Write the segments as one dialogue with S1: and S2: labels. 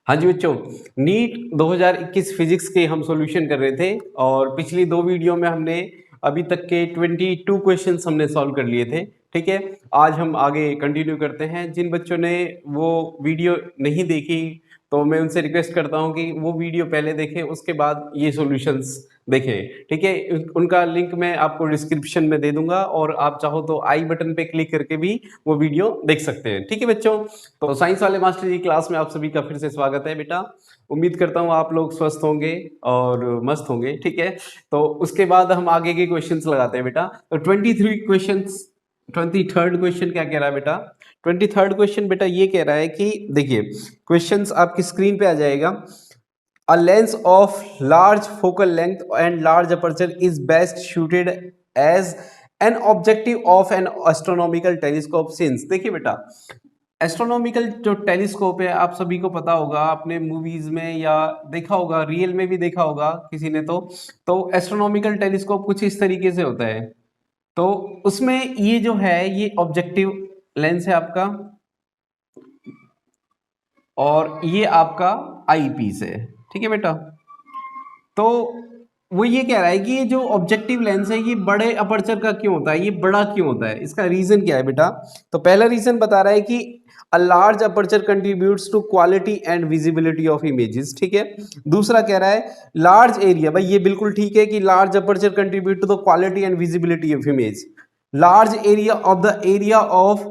S1: हाँ जी बच्चों, NEET 2021 physics के हम सॉल्यूशन कर रहे थे और पिछली दो वीडियो में हमने अभी तक के 22 क्वेश्चंस हमने सॉल्व कर लिए थे। ठीक है, आज हम आगे कंटिन्यू करते हैं। जिन बच्चों ने वो वीडियो नहीं देखी तो मैं उनसे रिक्वेस्ट करता हूँ कि वो वीडियो पहले देखें, उसके बाद ये सॉल्यूशंस देखें। ठीक है, उनका लिंक मैं आपको डिस्क्रिप्शन में दे दूंगा और आप चाहो तो आई बटन पे क्लिक करके भी वो वीडियो देख सकते हैं। ठीक है बच्चों, तो साइंस वाले मास्टर जी क्लास में आप सभी का फिर से स्वागत है बेटा। उम्मीद करता हूँ आप लोग स्वस्थ होंगे और मस्त होंगे। ठीक है, तो उसके बाद हम आगे के क्वेश्चंस लगाते हैं बेटा। तो 23 क्वेश्चंस, 23rd क्वेश्चन क्या कह रहा है बेटा? 23rd क्वेश्चन बेटा ये कह रहा है कि देखिए, क्वेश्चंस आपकी स्क्रीन पे आ जाएगा। A lens of large focal length and large aperture is best suited as an objective of an astronomical telescope since। देखिए बेटा, एस्ट्रोनॉमिकल जो टेलीस्कोप है आप सभी को पता होगा, आपने मूवीज में या देखा होगा, रियल में भी देखा होगा किसी ने। तो एस्ट्रोनॉमिकल टेलीस्कोप कुछ इस तरीके से होता है। तो उसमें ये जो है ये ऑब्जेक्टिव लेंस है आपका और ये आपका आई पीस है। ठीक है बेटा, तो वो ये कह रहा है कि ये जो ऑब्जेक्टिव लेंस है ये बड़े अपर्चर का क्यों होता है, ये बड़ा क्यों होता है, इसका रीजन क्या है बेटा? तो पहला रीजन बता रहा है कि a large aperture contributes to quality and visibility of images. ठीक है, दूसरा कह रहा है लार्ज एरिया, भाई ये बिल्कुल ठीक है कि large aperture contribute to the quality and visibility of image. Large area of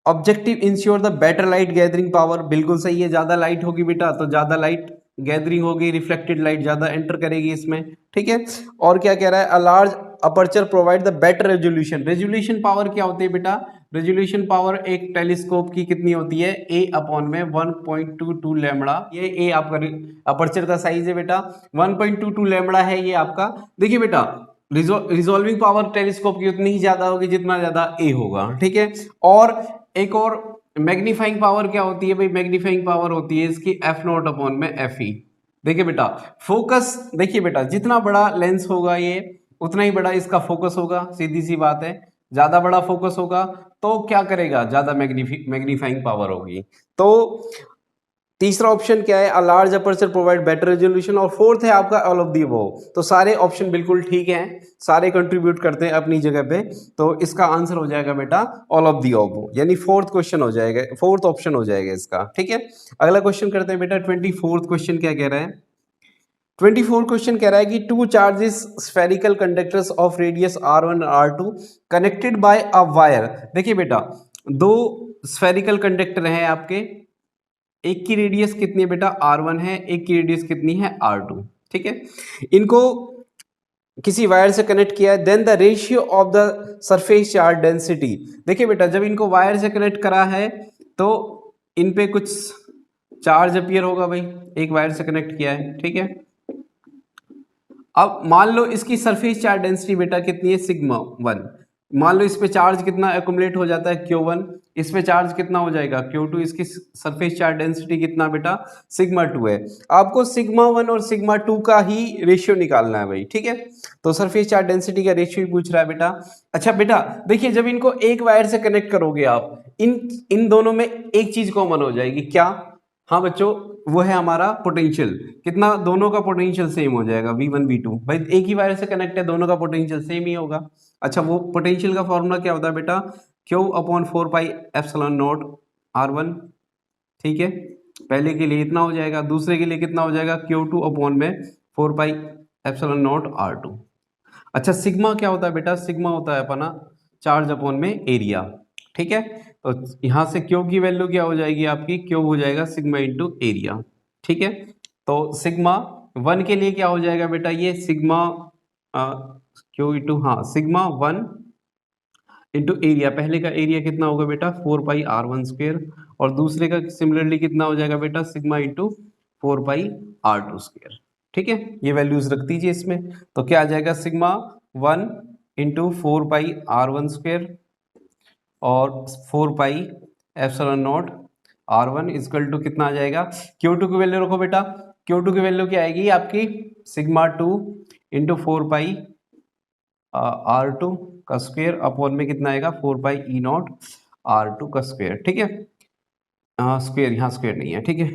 S1: objective ensure the better light gathering power, बिल्कुल सही है। ज्यादा लाइट होगी बेटा तो ज्यादा लाइट गैदरिंग होगी, रिफ्लेक्टेड लाइट ज्यादा एंटर करेगी इसमें। ठीक है, और क्या कह रहा है? A large aperture provide the better resolution. Resolution power क्या होती है बेटा? रेजोल्यूशन पावर एक टेलीस्कोप की कितनी होती है? ए अपॉन में 1.22 लैम्बडा। ये ए आपका अपर्चर का साइज है बेटा, 1.22 लैम्बडा है ये आपका। देखिए बेटा, रिजॉल्विंग पावर टेलीस्कोप की उतनी ही ज्यादा होगी जितना ज्यादा ए होगा। ठीक है, और एक और मैग्नीफाइंग पावर क्या होती है भाई? मैग्नीफाइंग पावर होती है इसकी एफ नॉट अपॉन में एफ ई। देखिए बेटा, फोकस, देखिए बेटा जितना बड़ा लेंस होगा ये उतना ही बड़ा इसका फोकस होगा, सीधी सी बात है। ज्यादा बड़ा फोकस होगा तो क्या करेगा? ज्यादा मैग्नीफाइंग पावर होगी। तो तीसरा ऑप्शन क्या है? A large aperture provide better resolution. और फोर्थ है आपका ऑल ऑफ दी अबव। तो सारे ऑप्शन बिल्कुल ठीक हैं, सारे कंट्रीब्यूट करते हैं अपनी जगह पे। तो इसका आंसर हो जाएगा बेटा ऑल ऑफ दी अबव, यानी फोर्थ क्वेश्चन हो जाएगा, फोर्थ ऑप्शन हो जाएगा इसका। ठीक है, अगला क्वेश्चन करते हैं बेटा। 24th क्वेश्चन क्या कह रहा है? 24 क्वेश्चन कह रहा है कि two charges spherical conductors of radius r1 r2 connected by a wire. देखिए बेटा, दो स्फेरिकल कंडक्टर हैं आपके, एक की रेडियस कितनी है बेटा? r1 है, एक की रेडियस कितनी है? r2। ठीक है, इनको किसी वायर से कनेक्ट किया है। Then the ratio of the surface charge density. देखिए बेटा, जब इनको वायर से कनेक्ट करा है तो इन पे कुछ चार्ज अपीयर होगा भाई, एक वायर से कनेक्ट किया है। ठीक है, अब मान लो इसकी सरफेस चार्ज डेंसिटी बेटा कितनी है? सिग्मा 1। मान लो इस पे चार्ज कितना एकुमुलेट हो जाता है? Q1। इस पे चार्ज कितना हो जाएगा? Q2। इसकी सरफेस चार्ज डेंसिटी कितना बेटा? सिग्मा 2 है। आपको सिग्मा 1 और सिग्मा 2 का ही रेशियो निकालना है भाई। ठीक है, तो सरफेस चार्ज डेंसिटी का रेशियो ही पूछ रहा है बेटा। अच्छा बेटा देखिए, जब इनको एक वायर से कनेक्ट करोगे आप, इन दोनों में एक चीज कॉमन हो जाएगी। क्या? हाँ बच्चों, वो है हमारा पोटेंशियल। कितना? दोनों का पोटेंशियल सेम हो जाएगा, V1 V2। भाई एक ही वायर से कनेक्ट है, दोनों का पोटेंशियल सेम ही होगा। अच्छा, वो पोटेंशियल का फॉर्मूला क्या होता है बेटा? Q upon 4 pi epsilon nought R1। ठीक है, पहले के लिए इतना हो जाएगा, दूसरे के लिए कितना हो जाएगा? Q2 अपॉन में 4 पाई एप्सिलॉन नॉट R2। अच्छा, सिग्मा क्या होता है बेटा? सिग्मा होता है अपना चार्ज अपॉन में एरिया। ठीक है, तो यहां से क्यू की वैल्यू क्या हो जाएगी आपकी? क्यू हो जाएगा सिग्मा इंटू एरिया। ठीक है, तो सिग्मा 1 के लिए क्या हो जाएगा बेटा? ये सिग्मा क्यू इंटू, हाँ सिग्मा 1 इंटू एरिया। पहले का एरिया कितना होगा बेटा? 4 पाई R1 स्क्वेयर। और दूसरे का सिमिलरली कितना हो जाएगा बेटा? सिग्मा इंटू 4 पाई R2 स्क्वेयर। ठीक है, ये वैल्यूज रख दीजिए इसमें। तो क्या आ जाएगा? सिग्मा 1 इंटू 4 पाई R1 स्क्वेयर और 4 pi epsilon nought R1 equal to कितना आ जाएगा? Q2 की वैल्यू रखो बेटा। Q2 की वैल्यू क्या आएगी आपकी? सिग्मा 2 इंटू 4 पाई R2 का स्क्वेयर अपॉन में कितना आएगा? 4 पाई E0 R2 का स्क्वेयर। ठीक है, स्क्वेयर यहाँ स्क्वेयर नहीं है। ठीक है,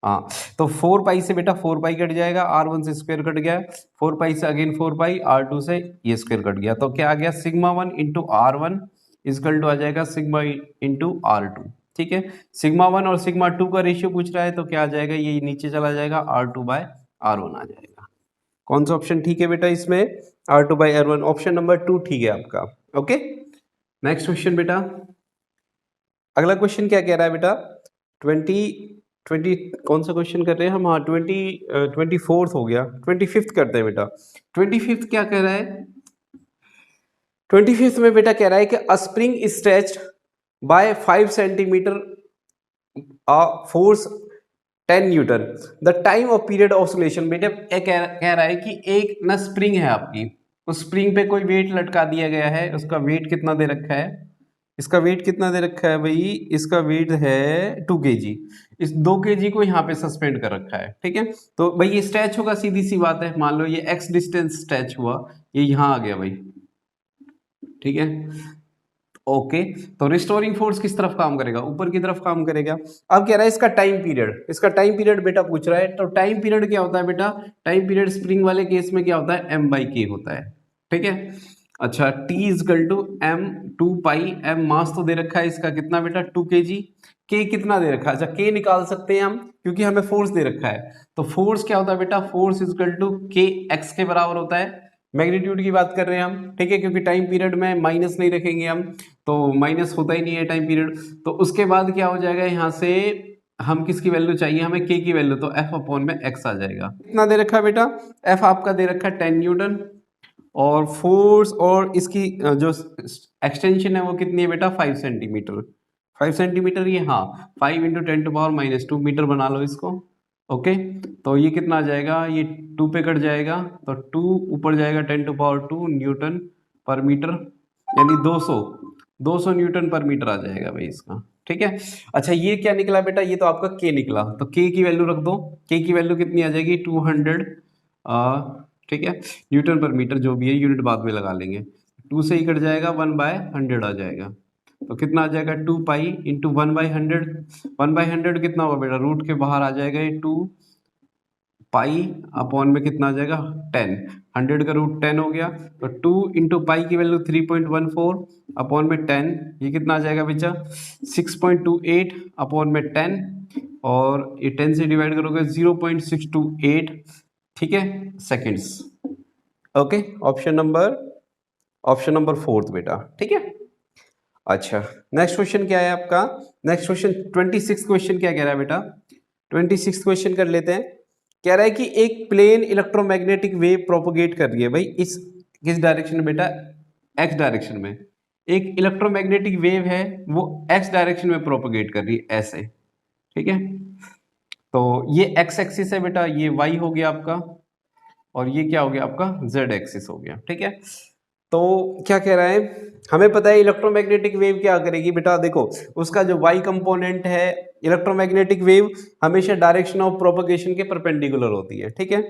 S1: हाँ, तो 4 पाई से बेटा 4 पाई कट जाएगा, R1 से स्क्वायर कट गया, 4 पाई से अगेन 4 पाई, R2 से ये स्क्वायर कट गया, तो क्या आ गया sigma 1 into R1 equal to आ जाएगा सिग्मा इंटू R2। ठीक है, सिग्मा 1 और सिग्मा 2 का रेशियो पूछ रहा है तो क्या आ जाएगा, ये नीचे चला जाएगा, R2 बाय R1 आ जाएगा। कौन सा ऑप्शन ठीक है बेटा इसमें, R2 bye R1, option number 2 ठीक है आपका। ओके, नेक्स्ट क्वेश्चन बेटा, अगला क्वेश्चन क्या कह रहा है बेटा, 20 कौन सा क्वेश्चन कर रहे हैं हम, हाँ 24 हो गया, 25 करते हैं बेटा। 25 क्या कह रहा है, 25 में बेटा कह रहा है कि a spring is stretched by 5 centimetre force 10 newton, the time of period oscillation. बेटा कह रहा है कि एक ना स्प्रिंग है आपकी, उस स्प्रिंग पे कोई वेट लटका दिया गया है, उसका वेट कितना दे रखा है, इसका वेट कितना दे रखा है भाई, इसका वेट है 2 kg, इस 2 kg को यहाँ पे सस्पेंड कर रखा है। ठीक है, तो भाई ये स्ट्रेच होगा, सीधी सी बात है, मान लो ये x डिस्टेंस स्ट्रेच हुआ, ये यहाँ आ गया भाई। ठीक है, ओके, तो रिस्टोरिंग फोर्स किस तरफ काम करेगा, ऊपर की तरफ काम करेगा। अब कह रहा है इसका टाइम पीरियड, इसका टाइम पीरियड बेटा पूछ रहा है, तो टाइम पीरियड क्या होता है बेटा, टाइम पीरियड स्प्रिंग वाले केस में क्या होता है, m/k होता है। ठीक है, अच्छा, T equal to m 2 pi, m mass तो दे रखा है इसका कितना बेटा 2 kg, k कितना दे रखा है, अच्छा k निकाल सकते हैं हम क्योंकि हमें फोर्स दे रखा है, तो फोर्स क्या होता है बेटा, force equal to k x के बराबर होता है, मैग्नीट्यूड की बात कर रहे हैं हम। ठीक है, क्योंकि टाइम पीरियड में माइनस नहीं रखेंगे हम, तो माइनस होता ही नहीं है टाइम पीरियड, तो उसके बाद क्या हो जाएगा, यहाँ से हम किसकी वैल्यू चाहिए, हमें k की वैल्यू, तो f अपॉन में x आ जाएगा। कितना दे रखा है बेटा, f आपका दे रखा है 10 न्यूटन, और फोर्स और इसकी जो एक्सटेंशन है वो कितनी है बेटा 5 सेंटीमीटर, 5 सेंटीमीटर, ये हाँ 5 इंटू 10⁻⁻2 मीटर बना लो इसको। ओके, तो ये कितना आ जाएगा, ये 2 पे कट जाएगा, तो 2 ऊपर जाएगा 10⁻2 न्यूटन पर मीटर, यानी 200 न्यूटन पर मीटर आ जाएगा भाई इसका। ठीक है, अच्छा ये क्या निकला बेटा, ये तो आपका k निकला, तो k की वैल्यू रख दो, k की वैल्यू कितनी आ जाएगी 200, ठीक है, न्यूटन पर मीटर, जो भी है यूनिट बाद में लगा लेंगे, 2 से ही कट जाएगा, 1/100 आ जाएगा, तो कितना आ जाएगा 2 पाई इंटू 1/100, 1/100 कितना होगा बेटा, रूट के बाहर आ जाएगा ये 2 पाई अपॉन में कितना आ जाएगा 10, 100 का रूट 10 हो गया, तो 2 इंटू पाई की वैल्यू 3.14 अपॉन में 10, ये कितना आ जाएगा बेटा 6.28 अपॉन में 10, और ये 10 से डिवाइड करोगे 0.628, ठीक है, सेकेंड्स। ओके, ऑप्शन नंबर 4 बेटा। ठीक है, अच्छा नेक्स्ट क्वेश्चन क्या है आपका, नेक्स्ट क्वेश्चन 26 क्वेश्चन क्या कह रहा है बेटा, 26 क्वेश्चन कर लेते हैं। कह रहा है कि एक प्लेन इलेक्ट्रोमैग्नेटिक वेव प्रोपोगेट कर रही है भाई, इस किस डायरेक्शन में बेटा, एक्स डायरेक्शन में, एक इलेक्ट्रोमैग्नेटिक वेव है वो एक्स डायरेक्शन में प्रोपोगेट कर रही है ऐसे। ठीक है, तो ये एक्स एक्सिस है बेटा, ये वाई हो गया आपका, और ये क्या हो गया आपका जेड एक्सिस हो गया। ठीक है, तो क्या कह रहा है, हमें पता है इलेक्ट्रोमैग्नेटिक वेव क्या करेगी बेटा, देखो उसका जो वाई कंपोनेंट है, इलेक्ट्रोमैग्नेटिक वेव हमेशा डायरेक्शन ऑफ प्रोपगेशन के परपेंडिकुलर होती है। ठीक है,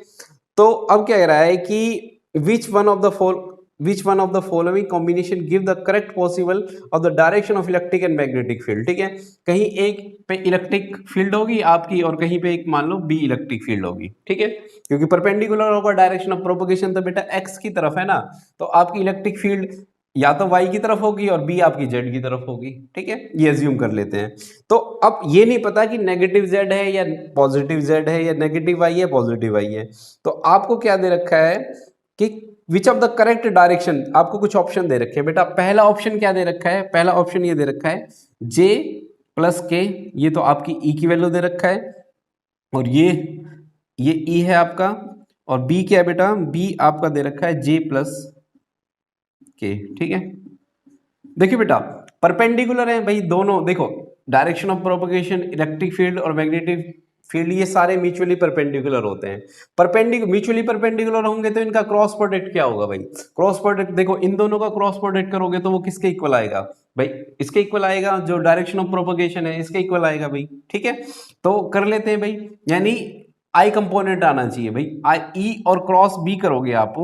S1: तो अब क्या कह रहा है कि which one of the following combination give the correct possible of the direction of electric and magnetic field. ठीक है, कहीं एक पे इलेक्ट्रिक फील्ड होगी आपकी और कहीं पे एक मान लो बी इलेक्ट्रिक फील्ड होगी। ठीक है, क्योंकि परपेंडिकुलर होगा डायरेक्शन ऑफ प्रोपगेशन, तो बेटा एक्स की तरफ है ना, तो आपकी इलेक्ट्रिक फील्ड या तो वाई की तरफ होगी और बी आपकी जेड की तरफ होगी। ठीक है, ये अज्यूम कर लेते हैं। तो अब ये नहीं पता कि नेगेटिव जेड है या पॉजिटिव जेड है या नेगेटिव वाई है पॉजिटिव वाई है, तो आपको क्या दे रखा है कि which of the correct direction, आपको कुछ ऑप्शन दे रखे हैं बेटा। पहला ऑप्शन क्या दे रखा है, पहला ऑप्शन ये दे रखा है जे प्लस के, ये तो आपकी ई की वैल्यू दे रखा है, और ये ई है आपका, और बी क्या है बेटा, बी आपका दे रखा है जे प्लस के। ठीक है, देखिए बेटा परपेंडिकुलर है भाई दोनों, देखो direction of propagation, electric field और मैग्नेटिक फील्ड, ये सारे म्यूचुअली परपेंडिकुलर होते हैं। म्यूचुअली परपेंडिकुलर होंगे तो इनका क्रॉस प्रोडक्ट क्या होगा भाई, क्रॉस प्रोडक्ट देखो इन दोनों का क्रॉस प्रोडक्ट करोगे तो वो किसके इक्वल आएगा भाई, इसके इक्वल आएगा, जो डायरेक्शन ऑफ प्रोपगेशन है इसके इक्वल आएगा भाई। ठीक है, तो कर लेते हैं भाई, यानी आई कंपोनेंट आना चाहिए भाई, आई ई और क्रॉस बी करोगे आप,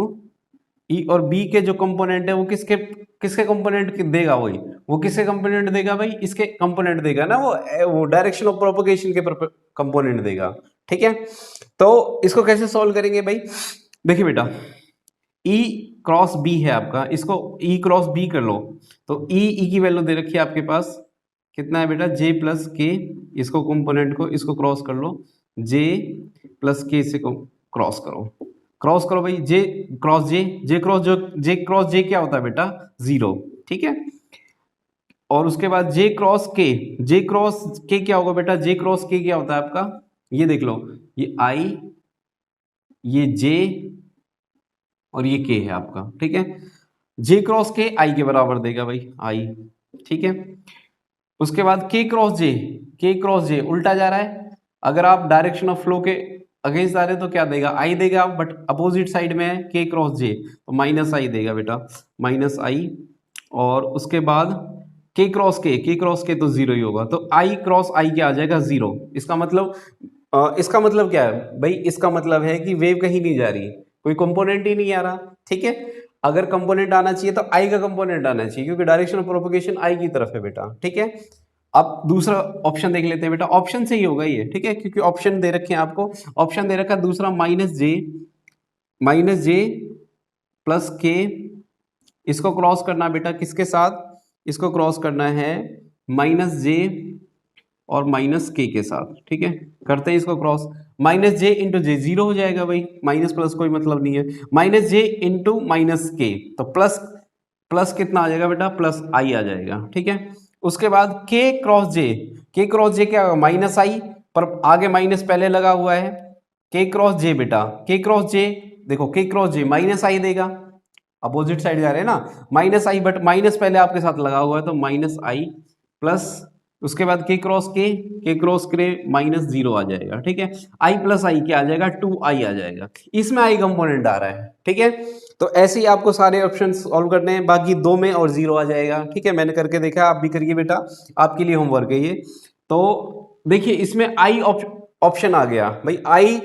S1: ई और बी के जो कंपोनेंट है वो किसके किसके कंपोनेंट देगा, वही वो किसके कंपोनेंट देगा भाई, इसके कंपोनेंट देगा ना, वो डायरेक्शन ऑफ प्रोपगेशन के कंपोनेंट देगा। ठीक है, तो इसको कैसे सॉल्व करेंगे भाई, देखिए बेटा ई क्रॉस बी है आपका, इसको ई क्रॉस बी कर लो, तो ई की वैल्यू दे रखी है आपके पास, कितना है बेटा जे प्लस के, इसको कंपोनेंट को इसको क्रॉस कर लो, जे प्लस के से क्रॉस करो, क्रॉस करो भाई, जे क्रॉस जे, जे क्रॉस जे क्या होता है बेटा, 0। ठीक है, और उसके बाद जे क्रॉस के, जे क्रॉस के क्या होगा बेटा, जे क्रॉस के क्या होता है आपका, ये देख लो, ये आई, ये जे और ये के है आपका। ठीक है, जे क्रॉस के आई के बराबर देगा भाई, आई। ठीक है, उसके बाद के क्रॉस जे, के क्रॉस जे उल्टा जा रहा है, अगर आप डायरेक्शन ऑफ फ्लो के अगेंस्ट जा रहे हो तो क्या देगा, आई देगा, बट अपोजिट साइड में है के क्रॉस जे तो माइनस आई देगा बेटा, माइनस आई। और उसके बाद के क्रॉस के तो जीरो ही होगा, तो आई क्रॉस आई क्या आ जाएगा, 0। इसका मतलब क्या है भाई, इसका मतलब है कि वेव कहीं नहीं जा रही, कोई कंपोनेंट ही नहीं आ रहा। ठीक है, अगर कंपोनेंट आना चाहिए तो आई का कंपोनेंट आना चाहिए, क्योंकि डायरेक्शन ऑफ प्रोपगेशन आई की तरफ है बेटा। ठीक है, अब दूसरा ऑप्शन देख लेते हैं बेटा, ऑप्शन से ही होगा ये। ठीक है, क्योंकि ऑप्शन दे रखे हैं आपको, ऑप्शन दे रखा है दूसरा माइनस जे प्लस के, इसको क्रॉस करना बेटा किसके साथ, इसको क्रॉस करना है माइनस जे और माइनस के साथ। ठीक है, करते हैं इसको क्रॉस, माइनस जे इंटू जे 0 हो जाएगा भाई, माइनस प्लस कोई मतलब नहीं है, माइनस जे इंटू माइनस के तो प्लस, प्लस कितना आ जाएगा बेटा, प्लस आई आ जाएगा। ठीक है, उसके बाद के क्रॉस जे क्या होगा, माइनस आई, पर आगे माइनस पहले लगा हुआ है, के क्रॉस जे बेटा, के क्रॉस जे देखो, के क्रॉस जे माइनस आई देगा, अपोजिट साइड जा रहे हैं ना, माइनस आई, बट माइनस पहले आपके साथ लगा हुआ है तो माइनस आई प्लस, उसके बाद के क्रॉस के माइनस 0 आ जाएगा। ठीक है, आई प्लस आई क्या आ जाएगा, 2i आ जाएगा, इसमें आई कंपोनेंट आ रहा है। ठीक है, तो ऐसे ही आपको सारे ऑप्शन सॉल्व करने हैं, बाकी 2 में और 0 आ जाएगा। ठीक है, मैंने करके देखा, आप भी करिए बेटा, आपके लिए होमवर्क है ये। तो देखिए इसमें आई ऑप्शन आ गया भाई, आई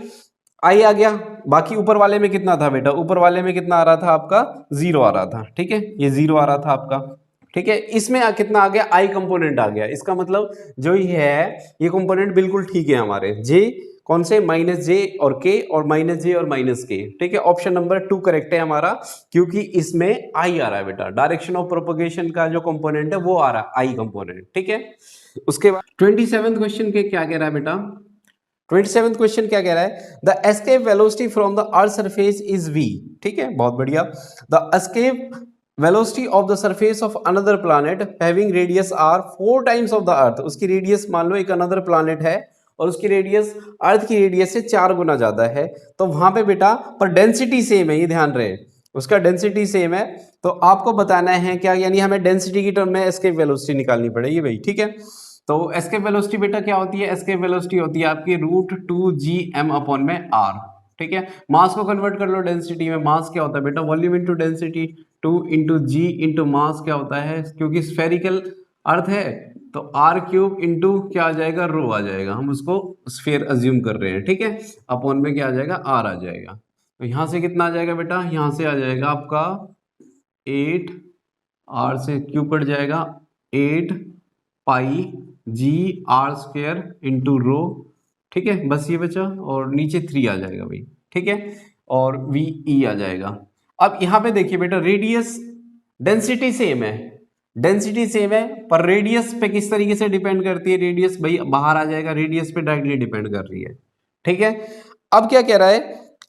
S1: आ गया, बाकी ऊपर वाले में कितना था बेटा, ऊपर वाले में कितना आ रहा था आपका, 0 आ रहा था। ठीक है, ये 0 आ रहा था आपका। ठीक है, इसमें कितना आ गया, आई कंपोनेंट आ गया, इसका मतलब जो ये है ये कंपोनेंट बिल्कुल ठीक है हमारे, जे कौन से, माइनस जे और के, और माइनस जे और माइनस के। ठीक है, ऑप्शन नंबर 2 करेक्ट है हमारा, क्योंकि इसमें आई आ रहा है बेटा, डायरेक्शन ऑफ प्रोपगेशन का जो कंपोनेंट है वो आ रहा है आई कंपोनेंट। ठीक है, उसके बाद 27th क्वेश्चन के क्या कह रहा है बेटा, 27th क्वेश्चन क्या कह रहा है, the escape velocity from the earth surface is v। ठीक है, बहुत बढ़िया, the escape velocity of the surface of another planet having radius R 4 times of the earth, उसकी रेडियस मान लो एक अनदर प्लैनेट है और उसकी रेडियस अर्थ की रेडियस से 4 गुना ज्यादा है, तो वहां पे बेटा पर डेंसिटी सेम है, ये ध्यान रहे, उसका डेंसिटी सेम है, तो आपको बताना है क्या, यानी हमें डेंसिटी की टर्म में एस्केप वेलोसिटी निकालनी पड़ेगी भाई। ठीक है, तो एस्केप वेलोसिटी बेटा क्या होती है, एस्केप वेलोसिटी होती है आपकी √2gm/r। ठीक है, मास को कन्वर्ट कर लो डेंसिटी में, मास क्या होता है बेटा, वॉल्यूम इंटू डेंसिटी, 2 इंटू जी इंटू मास क्या होता है, क्योंकि स्फेरिकल अर्थ है तो r³ इंटू क्या आ जाएगा, रो आ जाएगा, हम उसको स्फीयर अज्यूम कर रहे हैं। ठीक है, अपॉन में क्या आ जाएगा, r आ जाएगा, तो यहां से कितना आ जाएगा बेटा, यहां से आ जाएगा आपका 8, r से क्यू कट जाएगा, 8 पाई g r² इंटू रो। ठीक है, बस ये बचा, और नीचे 3 आ जाएगा भाई। ठीक है, और VE आ जाएगा। अब यहां पे देखिए बेटा, रेडियस डेंसिटी सेम है, डेंसिटी सेम है, पर रेडियस पे किस तरीके से डिपेंड करती है, रेडियस भाई बाहर आ जाएगा, रेडियस पे डायरेक्टली डिपेंड कर रही है। ठीक है, अब क्या कह रहा है,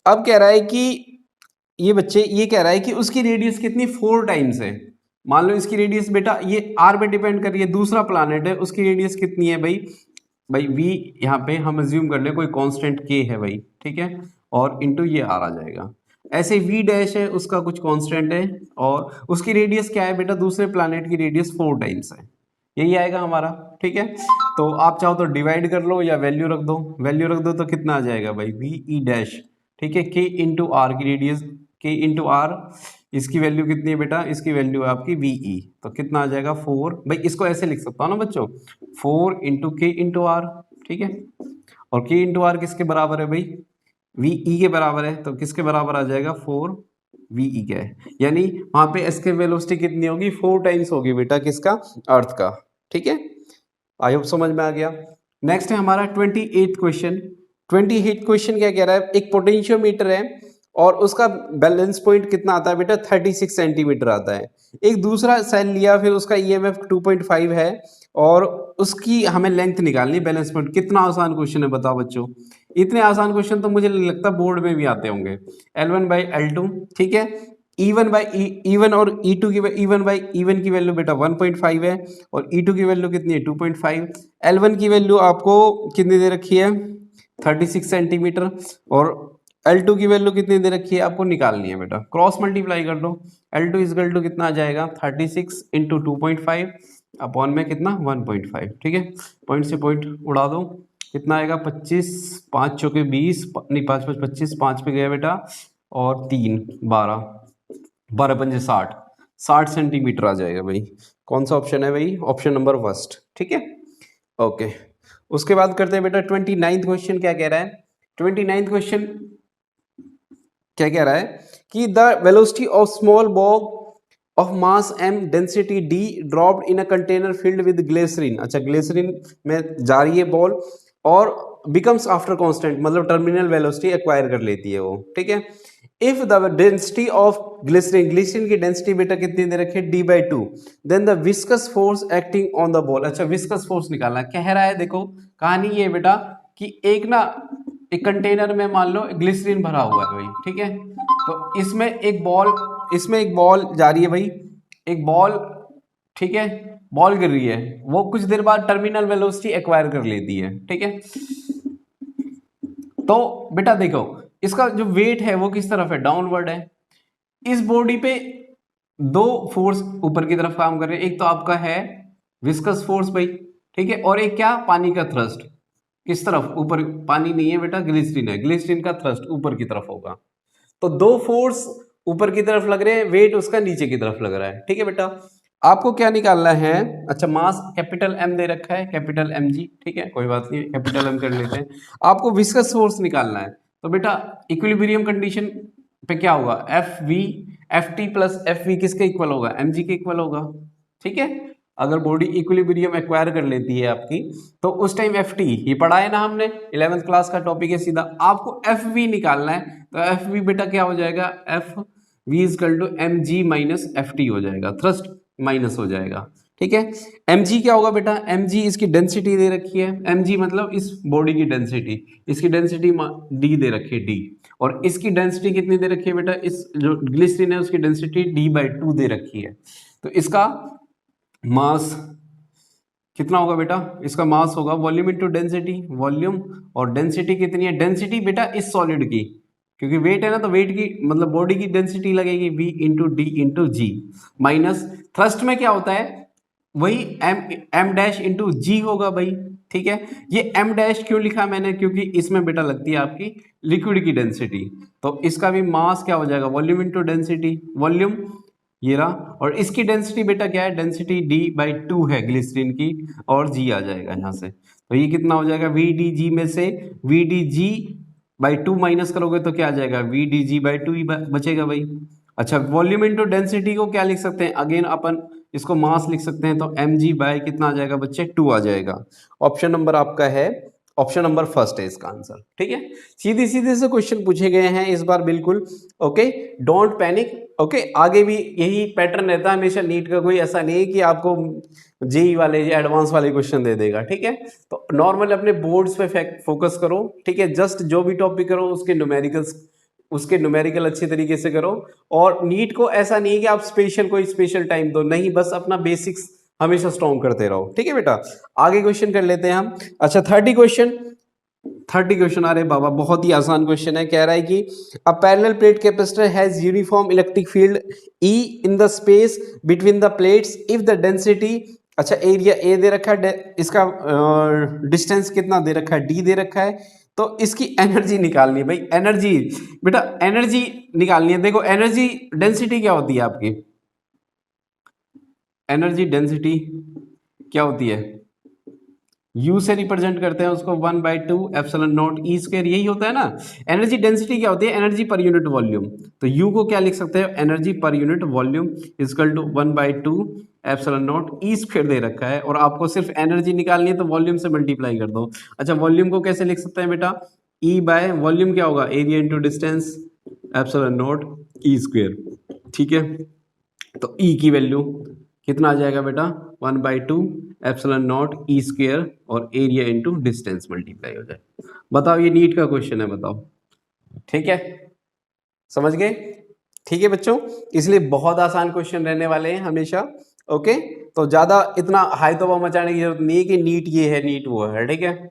S1: अब कह रहा है कि ये बच्चे, ये कह रहा है कि उसकी रेडियस कितनी, 4 टाइम्स है, मान लो इसकी रेडियस बेटा ये r पे डिपेंड कर रही है, दूसरा प्लैनेट है, उसकी रेडियस कितनी है भाई, v यहाँ पे हम अज्यूम कर ले कोई कांस्टेंट k है भाई। ठीक है, और इंटू ये r आ जाएगा, ऐसे v डैश है उसका कुछ कांस्टेंट है, और उसकी रेडियस क्या है बेटा, दूसरे प्लैनेट की रेडियस 4 टाइम्स है, यही आएगा हमारा। ठीक है, तो आप चाहो तो डिवाइड कर लो या वैल्यू रख दो, वैल्यू रख दो तो कितना आ जाएगा भाई, VE डैश। ठीक है, k इंटू आर की रेडियस, k इंटू आर, इसकी वैल्यू कितनी है बेटा, इसकी वैल्यू है आपकी VE, तो कितना आ जाएगा 4, भाई इसको ऐसे लिख सकता हूँ ना बच्चों, 4 इंटू के इंटू आर। ठीक है, और k इंटू आर किसके बराबर है भाई, VE के बराबर है, तो किसके बराबर आ जाएगा, 4 वी क्या है, यानी वहां पे एस्केप वेलोसिटी कितनी होगी, 4 टाइम्स होगी बेटा किसका, अर्थ का। ठीक है, आई होप समझ में आ गया। नेक्स्ट है हमारा 28 क्वेश्चन। 28 क्वेश्चन क्या कह रहा है, एक पोटेंशियोमीटर है और उसका बैलेंस पॉइंट कितना आता है बेटा, 36 सेंटीमीटर आता है। एक दूसरा सेल लिया, फिर उसका ईएमएफ 2.5 है और उसकी हमें लेंथ निकालनी, बैलेंस पॉइंट। कितना आसान क्वेश्चन है बताओ बच्चों, इतने आसान क्वेश्चन तो मुझे नहीं लगता बोर्ड में भी आते होंगे। L1/L2, ठीक है, E1 और E2 की E1 की वैल्यू बेटा 1.5 है और E2 की वैल्यू कितनी है, 2.5। L1 की वैल्यू आपको कितनी दे रखी है, 36 सेंटीमीटर, और L2 की वैल्यू कितनी दे रखी है, आपको निकालनी है बेटा। क्रॉस मल्टीप्लाई कर दो, L2 इजकल टू कितना आ जाएगा, 36 इंटू 2.5 अपॉन में कितना 1.5। ठीक है, पॉइंट से पॉइंट उड़ा दो, कितना आएगा 25, 5 चौके 20, नहीं 5 5 25, 5 पे गया बेटा और 3 12, 12 पंजे 60, 60 सेंटीमीटर आ जाएगा भाई। कौन सा ऑप्शन है भाई, ऑप्शन नंबर फर्स्ट। ठीक है, ओके। उसके बाद करते हैं बेटा 29th क्वेश्चन। क्या कह रहा है 29th क्वेश्चन, क्या कह रहा है कि the velocity of small bob of mass m density d dropped in a container filled with glycerine. अच्छा, ग्लिसरीन में जा रही है बॉल और बिकम्स आफ्टर कांस्टेंट, मतलब टर्मिनल वेलोसिटी एक्वायर कर लेती है वो। ठीक है, if the density of glycerine, glycerine की डेंसिटी बेटा कितनी दे रखी है, d/2, then the viscous force acting on the ball. अच्छा, विस्कस फोर्स निकालना कह रहा है। देखो कहानी ये बेटा कि एक कंटेनर में मान लो ग्लिसरीन भरा हुआ है भाई। ठीक है, तो इसमें एक बॉल जा रही है भाई, एक बॉल, ठीक है, बॉल गिर रही है, वो कुछ देर बाद टर्मिनल वेलोसिटी एक्वायर कर लेती है। ठीक है, तो बेटा देखो इसका जो वेट है वो किस तरफ है, डाउनवर्ड है। इस बॉडी पे दो फोर्स ऊपर की तरफ काम कर रहे हैं, एक तो आपका है विस्कस फोर्स भाई, ठीक है, और एक क्या, पानी का थ्रस्ट। किस तरफ, ऊपर, पानी नहीं है बेटा, ग्लिसरीन है, ग्लिसरीन का थ्रस्ट ऊपर की तरफ होगा। तो दो फोर्स ऊपर की तरफ लग रहे हैं, वेट उसका नीचे की तरफ लग रहा है। ठीक है बेटा, आपको क्या निकालना है, अच्छा मास कैपिटल एम दे रखा है, कैपिटल एम जी, ठीक है कोई बात नहीं, कैपिटल एम कर लेते हैं। आपको विस्कस फोर्स निकालना है, तो बेटा इक्विलिब्रियम कंडीशन पे क्या होगा, F V, F T plus F V किसके इक्वल होगा, एम जी के इक्वल होगा। ठीक है, अगर बॉडी इक्विलिब्रियम एक्वायर कर लेती है आपकी, तो उस टाइम एफ टी, ये पढ़ा है ना हमने, 11th क्लास का टॉपिक है सीधा। आपको एफ वी निकालना है, तो एफ वी बेटा क्या हो जाएगा, F V equal to M G minus F T हो जाएगा, थ्रस्ट माइनस हो जाएगा। ठीक है, mg क्या होगा बेटा, mg इसकी डेंसिटी दे रखी है, mg मतलब इस बॉडी की डेंसिटी, इसकी डेंसिटी d दे रखी है, d, और इसकी डेंसिटी कितनी दे रखी है बेटा, इस जो ग्लिसरीन है उसकी डेंसिटी d/2 दे रखी है। तो इसका मास कितना होगा बेटा, इसका मास होगा वॉल्यूम इनटू डेंसिटी, वॉल्यूम, और डेंसिटी कितनी है, डेंसिटी बेटा इस सॉलिड की, क्योंकि वेट है ना, तो वेट की मतलब बॉडी की डेंसिटी लगेगी v इंटू डी इंटू जी, माइनस थ्रस्ट में क्या होता है, वही एम डैश इंटू जी होगा भाई। ठीक है, ये एम डैश क्यों लिखा मैंने, क्योंकि इसमें बेटा लगती है आपकी लिक्विड की डेंसिटी, तो इसका भी मास क्या हो जाएगा, वॉल्यूम इंटू डेंसिटी, वॉल्यूम ये रहा, और इसकी डेंसिटी बेटा क्या है, डेंसिटी d/2 है ग्लिसरीन की, और g आ जाएगा यहाँ से, तो ये कितना हो जाएगा, VDG में से VDG/2 माइनस करोगे तो क्या आ जाएगा, VDG/2 ही बचेगा भाई। अच्छा, वॉल्यूम इंटू डेंसिटी को क्या लिख सकते हैं, अगेन अपन इसको मास लिख सकते हैं, तो mg कितना आ जाएगा बच्चे, 2 आ जाएगा। ऑप्शन नंबर आपका है, ऑप्शन नंबर फर्स्ट है इसका आंसर। ठीक है, सीधे सीधे से क्वेश्चन पूछे गए हैं इस बार बिल्कुल। Okay, don't panic. ओके, आगे भी यही पैटर्न रहता है हमेशा नीट का, कोई ऐसा नहीं है कि आपको जेई वाले या एडवांस वाले क्वेश्चन दे देगा। ठीक है, तो नॉर्मल अपने बोर्ड्स पे फोकस करो। ठीक है, जस्ट जो भी टॉपिक करो उसके न्यूमेरिकल अच्छे तरीके से करो, और नीट को ऐसा नहीं है कि आप कोई स्पेशल टाइम दो, नहीं, बस अपना बेसिक्स हमेशा स्ट्रॉन्ग करते रहो। ठीक है बेटा, आगे क्वेश्चन कर लेते हैं हम। अच्छा, 30 क्वेश्चन, अरे बाबा बहुत ही आसान क्वेश्चन है। कह रहा है कि a parallel plate capacitor has uniform electric field E in the space between the plates if the density, अच्छा एरिया ए दे रखा है, इसका डिस्टेंस कितना दे रखा है, डी दे रखा है, तो इसकी एनर्जी निकालनी है भाई। एनर्जी बेटा, एनर्जी निकालनी है। देखो एनर्जी डेंसिटी क्या होती है आपकी, एनर्जी डेंसिटी क्या होती है, यू से रिप्रेजेंट करते हैं उसको 1/2 एप्सिलॉन नॉट ई स्क्वायर, यही होता है ना। एनर्जी डेंसिटी क्या होती है? Energy per unit volume. तो यू को क्या लिख सकते हैं? Energy per unit volume equal to 1/2 epsilon naught E square दे रखा है, और आपको सिर्फ एनर्जी निकालनी है तो वॉल्यूम से मल्टीप्लाई कर दो। अच्छा, वॉल्यूम को कैसे लिख सकते हैं बेटा? ई बाय वॉल्यूम क्या होगा? Area into distance epsilon naught E square. ठीक है, तो ई की वैल्यू कितना आ जाएगा बेटा? 1/2 एप्सिलॉन नॉट ई स्क्वायर और एरिया इंटू डिस्टेंस मल्टीप्लाई हो जाए। बताओ, ये नीट का क्वेश्चन है, बताओ। ठीक है, समझ गए? ठीक है बच्चों, इसलिए बहुत आसान क्वेश्चन रहने वाले हैं हमेशा। ओके, तो ज्यादा इतना हाई तबाह मचाने की जरूरत नहीं है कि नीट ये है नीट वो है। ठीक है,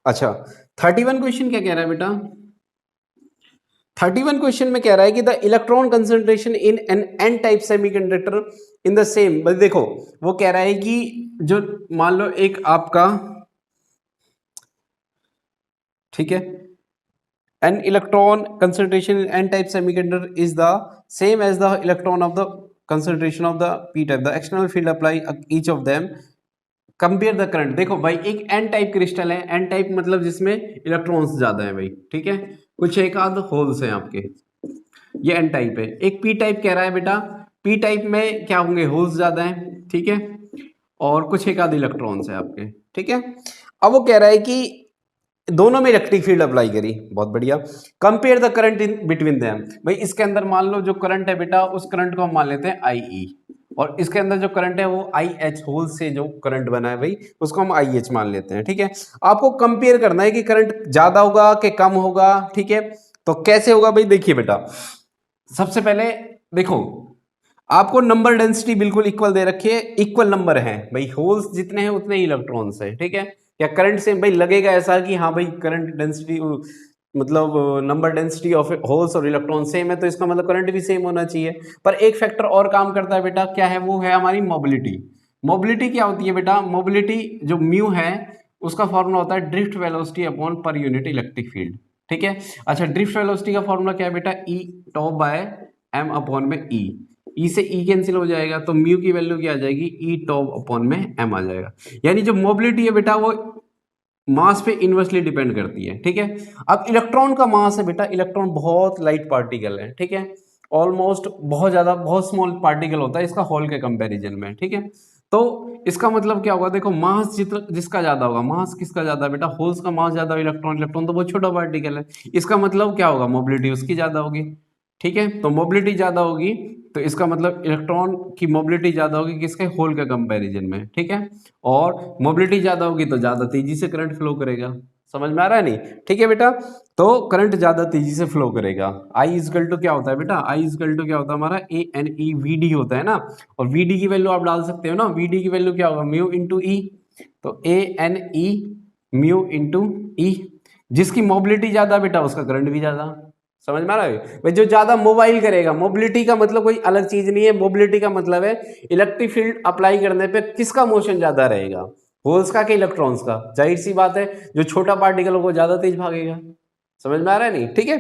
S1: अच्छा 31 क्वेश्चन क्या कह रहा है बेटा? 31 क्वेश्चन में कह रहा है कि the electron concentration in N N type semiconductor in the same. बस देखो, वो कह रहा है कि जो मान लो एक आपका, ठीक है, N electron concentration in N type semiconductor is the same as the electron of the concentration of the p type, the external field apply each of them, compare the current. देखो भाई, एक एन टाइप क्रिस्टल है, N type मतलब जिसमें electrons ज्यादा है भाई। ठीक है, कुछ एक आध होल्स हैं आपके, ये एन टाइप है। एक पी टाइप कह रहा है बेटा, पी टाइप में क्या होंगे? होल्स ज्यादा है। ठीक है, और कुछ एक आध इलेक्ट्रॉन्स है आपके। ठीक है, अब वो कह रहा है कि दोनों में इलेक्ट्रिक फील्ड अप्लाई करी, बहुत बढ़िया। Compare the current in between them. भाई इसके अंदर मान लो जो करंट है बेटा, उस करंट को हम मान लेते हैं आई ई, और इसके अंदर जो करंट है वो आई एच होल से जो करंट बना है भाई, उसको हम आई एच मान लेते हैं। ठीक है, आपको कंपेयर करना है कि करंट ज्यादा होगा कि कम होगा। ठीक है, तो कैसे होगा भाई? देखिए बेटा, सबसे पहले देखो, आपको नंबर डेंसिटी बिल्कुल इक्वल दे रखी है, इक्वल नंबर है भाई, होल्स जितने हैं उतने ही इलेक्ट्रॉन्स है। ठीक है, क्या करंट से भाई लगेगा ऐसा कि हाँ भाई करंट डेंसिटी मतलब नंबर डेंसिटी ऑफ होल्स और इलेक्ट्रॉन सेम है, तो इसका मतलब करंट भी सेम होना चाहिए। पर एक फैक्टर और काम करता है बेटा, क्या है? वो है हमारी मोबिलिटी। मोबिलिटी क्या होती है बेटा? मोबिलिटी जो म्यू है उसका फॉर्मूला होता है drift velocity upon per unit electric field. ठीक है, अच्छा ड्रिफ्ट वेलोसिटी का फॉर्मूला क्या है बेटा? ई टॉप बाय एम अपॉन में ई। ई से ई कैंसिल हो जाएगा, तो म्यू की वैल्यू क्या आ जाएगी? ई टॉप अपॉन में एम आ जाएगा। यानी जो मोबिलिटी है बेटा वो मास पे इनवर्सली डिपेंड करती है। ठीक है, अब इलेक्ट्रॉन का मास है बेटा, इलेक्ट्रॉन बहुत लाइट पार्टिकल है। ठीक है, ऑलमोस्ट बहुत ज्यादा, बहुत स्मॉल पार्टिकल होता है इसका होल के कंपैरिजन में। ठीक है, तो इसका मतलब क्या होगा? देखो, मास जिसका ज्यादा होगा, मास किसका ज्यादा है बेटा? होल्स का मास ज्यादा, इलेक्ट्रॉन इलेक्ट्रॉन तो बहुत छोटा पार्टिकल है। इसका मतलब क्या होगा? मोबिलिटी उसकी ज्यादा होगी। ठीक है, तो मोबिलिटी ज्यादा होगी तो इसका मतलब इलेक्ट्रॉन की मोबिलिटी ज्यादा होगी किसके? होल के कंपैरिजन में। ठीक है, और मोबिलिटी ज्यादा होगी तो ज्यादा तेजी से करंट फ्लो करेगा। समझ में आ रहा है नहीं? ठीक है बेटा, तो करंट ज्यादा तेजी से फ्लो करेगा। आई इजकल टू क्या होता है बेटा? आई इजकल टू क्या होता है हमारा? A N E V D होता है ना, और वी डी की वैल्यू आप डाल सकते हो ना। वी डी की वैल्यू क्या होगा? म्यू इंटू ई, तो A N E mu into ई। जिसकी मोबिलिटी ज्यादा बेटा उसका करंट भी ज्यादा। समझ में आ रहा है भाई? जो ज्यादा मोबाइल करेगा, मोबिलिटी का मतलब कोई अलग चीज नहीं है, मोबिलिटी का मतलब है इलेक्ट्रिक फील्ड अप्लाई करने पे किसका मोशन ज्यादा रहेगा, होल्स का कि इलेक्ट्रॉन्स का। जाहिर सी बात है, जो छोटा पार्टिकल होगा ज्यादा तेज भागेगा। समझ में आ रहा है नहीं? ठीक है,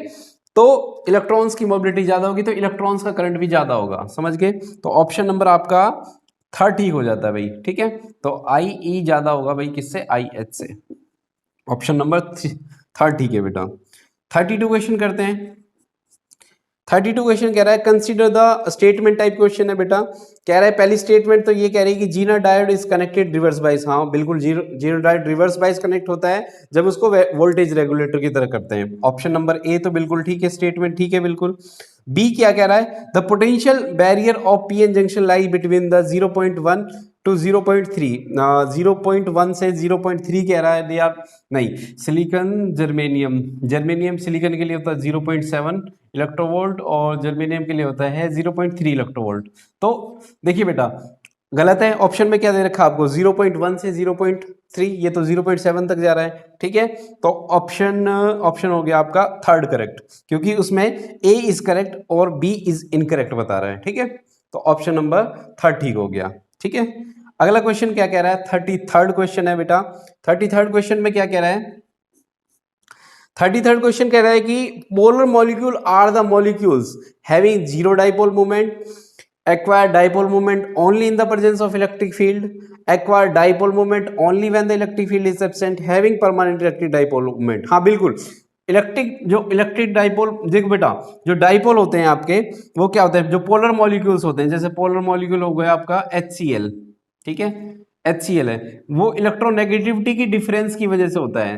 S1: तो इलेक्ट्रॉन्स की मोबिलिटी ज्यादा होगी तो इलेक्ट्रॉन्स का करंट भी ज्यादा होगा। समझ गए? तो ऑप्शन नंबर आपका 30 हो जाता है भाई। ठीक है, तो आई ई ज्यादा होगा भाई किससे? आई एच से। ऑप्शन नंबर 30 है बेटा। 32 क्वेश्चन करते हैं। 32 क्वेश्चन कह रहा है consider the statement type question है बेटा। कह रहा है पहली स्टेटमेंट तो ये कह रही है कि Zener diode is connected reverse bias. हाँ बिल्कुल, Zener diode reverse bias connect होता है जब उसको वोल्टेज रेगुलेटर की तरह करते हैं। ऑप्शन नंबर ए तो बिल्कुल ठीक है, स्टेटमेंट ठीक है बिल्कुल। बी क्या कह रहा है? The potential barrier of PN junction lie between the 0.1 to 0.3। 0.1 से 0.3 कह रहा है दे आर, नहीं, सिलिकॉन जर्मेनियम, जर्मेनियम सिलिकॉन के लिए होता है 0.7 इलेक्ट्रोवोल्ट और जर्मेनियम के लिए होता है 0.3 इलेक्ट्रोवोल्ट। तो देखिए बेटा, गलत है। ऑप्शन में क्या दे रखा आपको? 0.1 से 0.3, ये तो 0.7 तक जा रहा है। ठीक है, तो ऑप्शन हो गया आपका थर्ड करेक्ट, क्योंकि उसमें ए इज करेक्ट और बी इज इनकरेक्ट बता रहा है। ठीक है, तो ऑप्शन नंबर थर्ड ठीक हो गया। ठीक है, अगला क्वेश्चन क्या कह रहा है? 33rd क्वेश्चन है बेटा। 33rd क्वेश्चन में क्या कह रहा है? 33rd क्वेश्चन कह रहा है कि polar molecule are the molecules having zero dipole moment acquire dipole moment only in the presence of electric field, acquire dipole moment only when the electric field is absent, having permanent electric dipole moment। हाँ बिल्कुल, electric dipole, देखो बेटा जो dipole होते हैं आपके वो क्या होते हैं, जो पोलर मॉलिक्यूल्स होते हैं, जैसे पोलर मॉलिक्यूल हो गया आपका HCl, ठीक है, HCl है, वो इलेक्ट्रोनेगेटिविटी की डिफरेंस की वजह से होता है।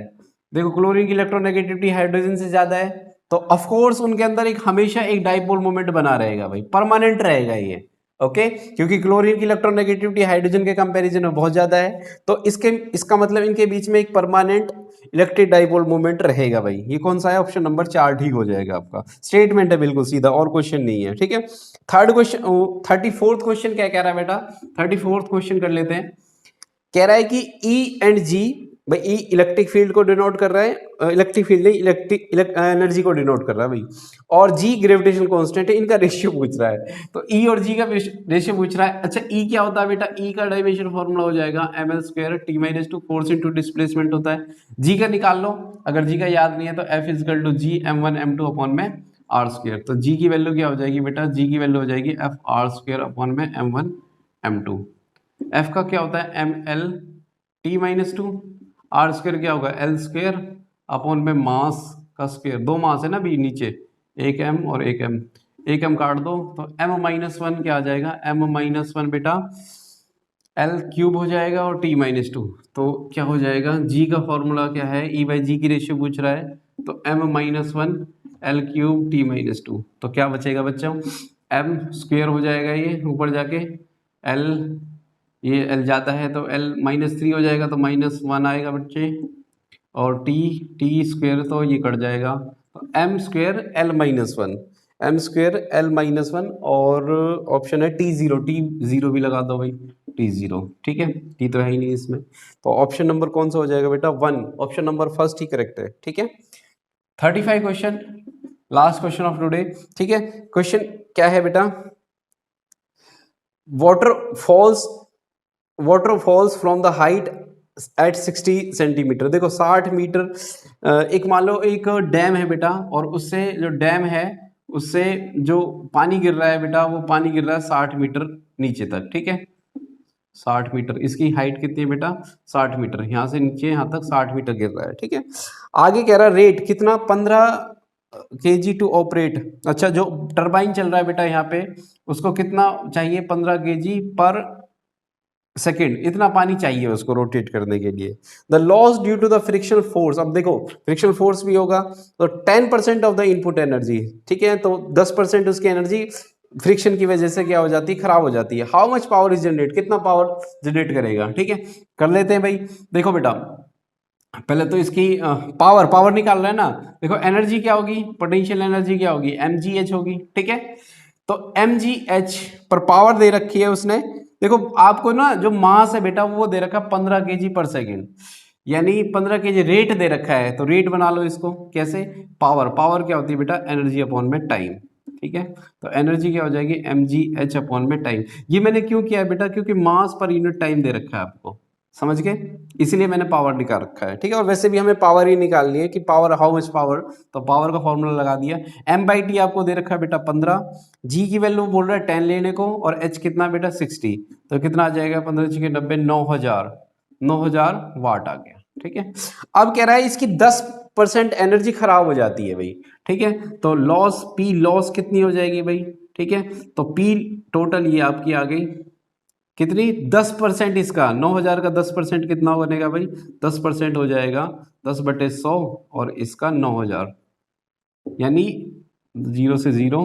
S1: देखो क्लोरीन की इलेक्ट्रोनेगेटिविटी हाइड्रोजन से ज्यादा है, तो ऑफ कोर्स उनके अंदर एक हमेशा एक डाइपोल मोमेंट बना रहेगा भाई, परमानेंट रहेगा ये, ओके क्योंकि क्लोरीन की इलेक्ट्रोनेगेटिविटी हाइड्रोजन के कंपैरिजन में बहुत ज्यादा है, तो इसका मतलब इनके बीच में एक परमानेंट इलेक्ट्रिक डाइपोल मोमेंट रहेगा भाई। ये कौन सा है, ऑप्शन नंबर 4 ठीक हो जाएगा आपका, स्टेटमेंट है बिल्कुल सीधा, और क्वेश्चन नहीं है, ठीक है। थर्ड क्वेश्चन, 34th क्वेश्चन क्या कह रहा है बेटा, 34th क्वेश्चन कर लेते हैं। कह रहा है कि ई एंड जी, भाई ई इलेक्ट्रिक फील्ड को डिनोट कर रहा है, इलेक्ट्रिक फील्ड नहीं, इलेक्ट्रिक एनर्जी को डिनोट कर रहा है भाई, और जी ग्रेविटेशनल कांस्टेंट है, इनका रेशियो पूछ रहा है, तो ई और जी का रेशियो पूछ रहा है। अच्छा ई क्या होता है बेटा, ई का डायमेंशन फॉर्मूला हो जाएगा ml² t-2 force into displacement होता है। जी का निकाल लो, अगर जी का याद नहीं है तो F equal to G m1 m2 upon में r², तो जी की वैल्यू क्या हो जाएगी बेटा, जी की वैल्यू हो जाएगी F r² अपॉन में m1 m2। F का क्या होता है ml t-2, r² क्या होगा L² अपॉन में मास का स्क्वायर, दो मास है ना भी नीचे, एक m और एक m, एक m काट दो तो m-1 क्या आ जाएगा, m-1 बेटा L³ हो जाएगा और t-2, तो क्या हो जाएगा, g का फॉर्मूला क्या है, E/G की रेशियो पूछ रहा है, तो m-1 L³ t-2, तो क्या बचेगा बच्चों, m² हो जाएगा ये ऊपर जाके, L ये L जाता है तो L-3 हो जाएगा, तो -1 आएगा बच्चे, और t² तो ये कट जाएगा, तो m² L-1, m² L-1, और ऑप्शन है t0 भी लगा दो भाई, t0, ठीक है, t तो है ही नहीं इसमें, तो ऑप्शन नंबर कौन सा हो जाएगा बेटा 1, ऑप्शन नंबर फर्स्ट ही करेक्ट है, ठीक है। 35 question, last question of today, ठीक है। क्वेश्चन क्या है बेटा, water falls from the height at 60 centimetre. देखो 60 मीटर, एक मान लो एक डैम है बेटा, और उससे जो डैम है उससे जो पानी गिर रहा है बेटा, वो पानी गिर रहा है 60 मीटर नीचे तक, ठीक है, 60 मीटर, इसकी हाइट कितनी है बेटा 60 मीटर, यहाँ से नीचे यहाँ तक 60 मीटर गिर रहा है, ठीक है। आगे कह रहा है रेट कितना, 15 kg टू ऑपरेट। अच्छा जो टरबाइन चल रहा है बेटा यहाँ पे, उसको कितना चाहिए, 15 kg पर सेकेंड, इतना पानी चाहिए उसको रोटेट करने के लिए। The loss due to the frictional force, अब देखो फ्रिक्शनल फोर्स भी होगा, तो 10% ऑफ द इनपुट एनर्जी, ठीक है, तो 10% उसकी एनर्जी फ्रिक्शन की वजह से क्या हो जाती है, खराब हो जाती है। How much power is generate, कितना पावर जनरेट करेगा, ठीक है, कर लेते हैं भाई। देखो बेटा पहले तो इसकी पावर निकाल रहे हैं ना, देखो एनर्जी क्या होगी, पोटेंशियल एनर्जी क्या होगी, mgh होगी, ठीक है, तो mgh पर पावर दे रखी है उसने। देखो आपको ना जो मास है बेटा वो दे रखा है 15 kg पर सेकेंड, यानी 15 kg रेट दे रखा है, तो रेट बना लो इसको कैसे, पावर क्या होती है बेटा, एनर्जी अपॉन में टाइम, ठीक है, तो एनर्जी क्या हो जाएगी mgh अपॉन में टाइम। ये मैंने क्यों किया है बेटा, क्योंकि मास पर यूनिट टाइम दे रखा है आपको, समझ गए, इसलिए मैंने पावर निकाल रखा है, ठीक है। और वैसे भी हमें पावर ही निकालनी है कि पावर हाउ मच पावर, तो पावर का फॉर्मूला लगा दिया। m/t आपको दे रखा है बेटा 15, g की वैल्यू बोल रहा है 10 लेने को, और h कितना बेटा 60, तो कितना आ जाएगा 15×6 = 9000 वाट आ गया, ठीक है। अब कह रहा है इसकी 10% एनर्जी खराब हो जाती है भाई, ठीक है, तो लॉस P लॉस कितनी हो जाएगी भाई, ठीक है, तो P टोटल ये आपकी आ गई कितनी, 10%, इसका 9000 का 10% कितना बनेगा भाई, 10% हो जाएगा 10/100, और इसका 9000, यानी 0 से 0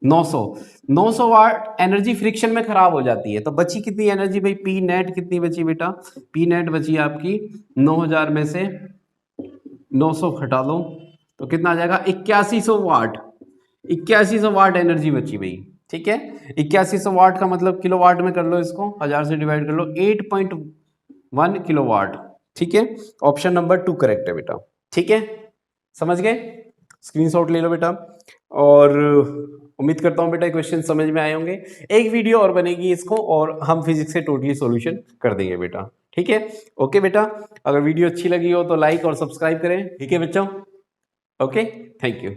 S1: 900 वाट एनर्जी फ्रिक्शन में खराब हो जाती है। तो बची कितनी एनर्जी भाई, पी नेट कितनी बची बेटा, पी नेट बची आपकी 9000 में से 900 घटा दो तो कितना आ जाएगा 8100 वाट, 8100 वाट एनर्जी बची भाई, ठीक है। 8100 वाट का मतलब किलोवाट में कर लो इसको, 1000 से डिवाइड कर लो, 8.1 किलोवाट, ठीक है। ऑप्शन नंबर 2 करेक्ट है बेटा, ठीक है, समझ गए, स्क्रीनशॉट ले लो बेटा, और उम्मीद करता हूँ बेटा क्वेश्चन समझ में आए होंगे। एक वीडियो और बनेगी इसको, और हम फिजिक्स से टोटली सॉल्यूशन कर देंगे बेटा, ठीक है। ओके बेटा, अगर वीडियो अच्छी लगी हो तो लाइक और सब्सक्राइब करें, ठीक है बच्चों, ओके, थैंक यू।